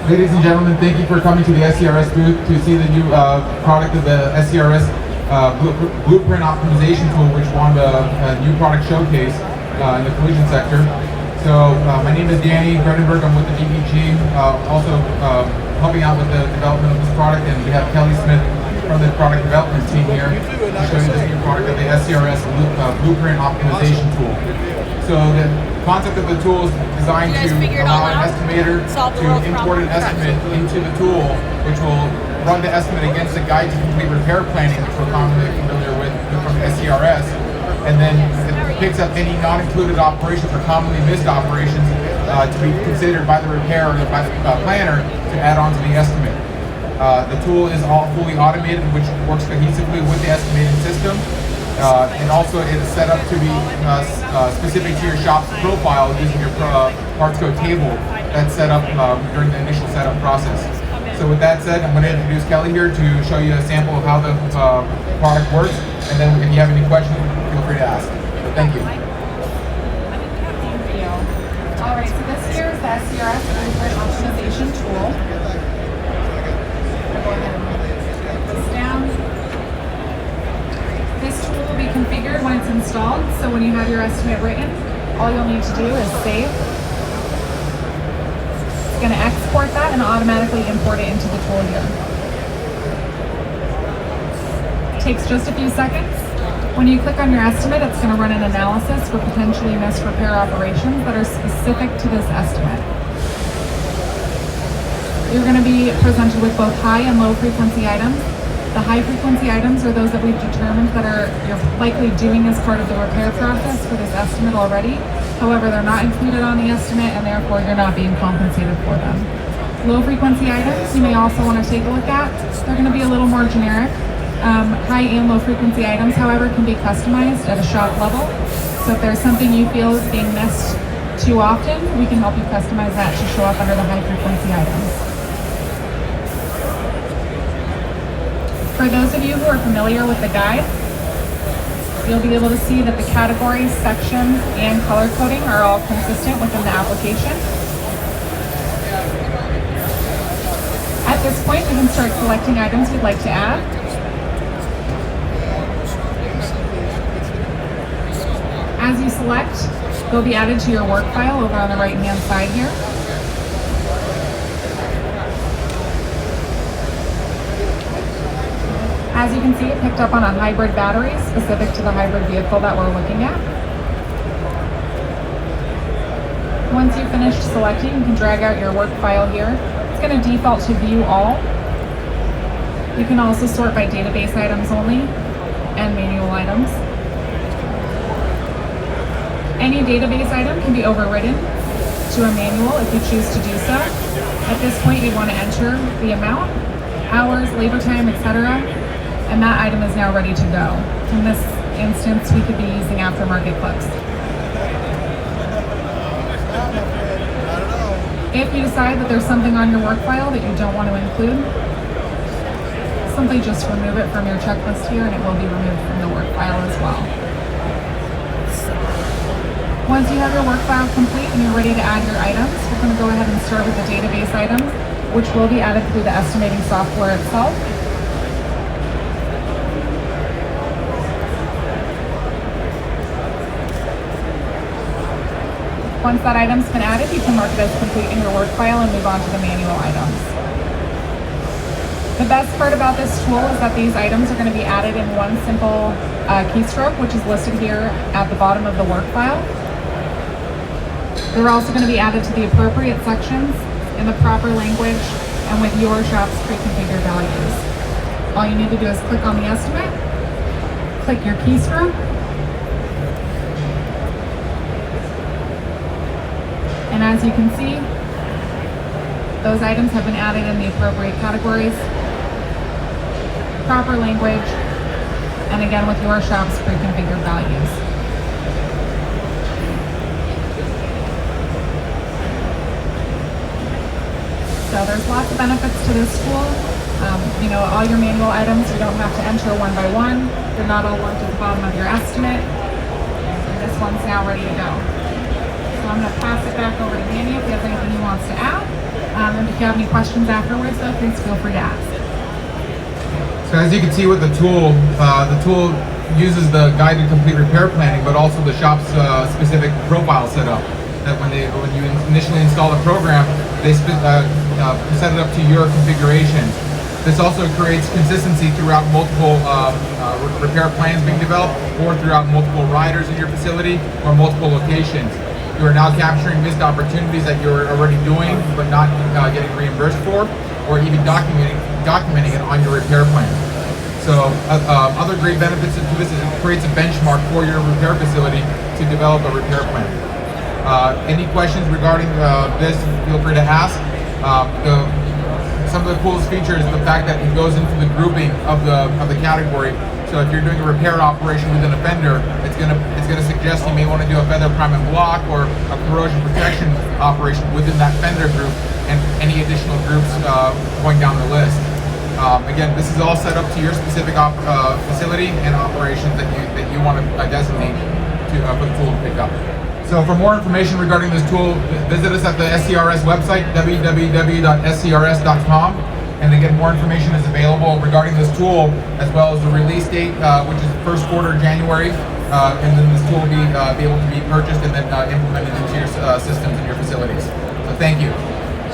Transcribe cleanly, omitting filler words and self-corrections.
Ladies and gentlemen, thank you for coming to the SCRS booth to see the new product of the SCRS blueprint optimization tool, which won a new product showcase in the collision sector. So my name is Danny Gredinberg. I'm with the DBG, also helping out with the development of this product, and we have Kelley Smith from the product development team here to show you this new product of the SCRS blueprint optimization tool. So the concept of the tool is designed to allow an estimator to import an estimate into the tool, which will run the estimate against the guide to complete repair planning, which we're commonly familiar with from SCRS, and then it picks up any non-included operations or commonly missed operations to be considered by the repairer or by the planner to add on to the estimate. The tool is all fully automated, which works cohesively with the estimating system. And also it is set up to be specific to your shop's profile using your parts code table that's set up during the initial setup process. So with that said, I'm going to introduce Kelley here to show you a sample of how the product works, and then if you have any questions, feel free to ask. So thank you. Thank you. All right, so this here is the SCRS blueprint optimization tool. I'll go ahead and put this down. This tool will be configured when it's installed, so when you have your estimate written, all you'll need to do is save. It's going to export that and automatically import it into the tool here. It takes just a few seconds. When you click on your estimate, it's going to run an analysis for potentially missed repair operations that are specific to this estimate. You're going to be presented with both high and low frequency items. The high frequency items are those that we've determined that you're likely doing as part of the repair process for this estimate already. However, they're not included on the estimate and therefore you're not being compensated for them. Low frequency items you may also want to take a look at. They're going to be a little more generic. High and low frequency items, however, can be customized at a shop level. So if there's something you feel is being missed too often, we can help you customize that to show up under the high frequency items. For those of you who are familiar with the guide, you'll be able to see that the categories, sections, and color coding are all consistent within the application. At this point, we can start selecting items we'd like to add. As you select, they'll be added to your work file over on the right-hand side here. As you can see, it picked up on a hybrid battery specific to the hybrid vehicle that we're looking at. Once you've finished selecting, you can drag out your work file here. It's going to default to view all. You can also sort by database items only and manual items. Any database item can be overridden to a manual if you choose to do so. At this point, you want to enter the amount, hours, labor time, etc. And that item is now ready to go. In this instance, we could be using aftermarket clips. If you decide that there's something on your work file that you don't want to include, simply just remove it from your checklist here and it will be removed from the work file as well. Once you have your work file complete and you're ready to add your items, we're going to go ahead and start with the database items, which will be added through the estimating software itself. Once that item's been added, you can mark it as complete in your work file and move on to the manual items. The best part about this tool is that these items are going to be added in one simple keystroke, which is listed here at the bottom of the work file. They're also going to be added to the appropriate sections in the proper language and with your shop's pre-configured values. All you need to do is click on the estimate, click your keystroke, and as you can see, those items have been added in the appropriate categories, proper language, and again with your shop's pre-configured values. So there's lots of benefits to this tool. All your manual items you don't have to enter one by one. They're not all lumped at the bottom of your estimate. And this one's now ready to go. So I'm going to pass it back over to Danny if he has anything he wants to add. And if you have any questions afterwards, though, please feel free to ask. So as you can see with the tool uses the guided complete repair planning, but also the shop's specific profile setup. That when you initially install the program, they set it up to your configurations. This also creates consistency throughout multiple repair plans being developed, or throughout multiple riders in your facility or multiple locations. You are now capturing missed opportunities that you're already doing but not getting reimbursed for, or even documenting it on your repair plan. So other great benefits to this is it creates a benchmark for your repair facility to develop a repair plan. Any questions regarding this, feel free to ask. Some of the coolest features is the fact that it goes into the grouping of the category. So if you're doing a repair operation within a fender, it's gonna suggest you may want to do a feather prime and block or a corrosion protection operation within that fender group, and any additional groups going down the list. Again, this is all set up to your specific facility and operations that you want to designate for the tool to pick up. So for more information regarding this tool, visit us at the SCRS website, www.scrs.com. And again, more information is available regarding this tool, as well as the release date, which is first quarter January. And then this tool will be able to be purchased and then implemented into your systems and your facilities. So thank you.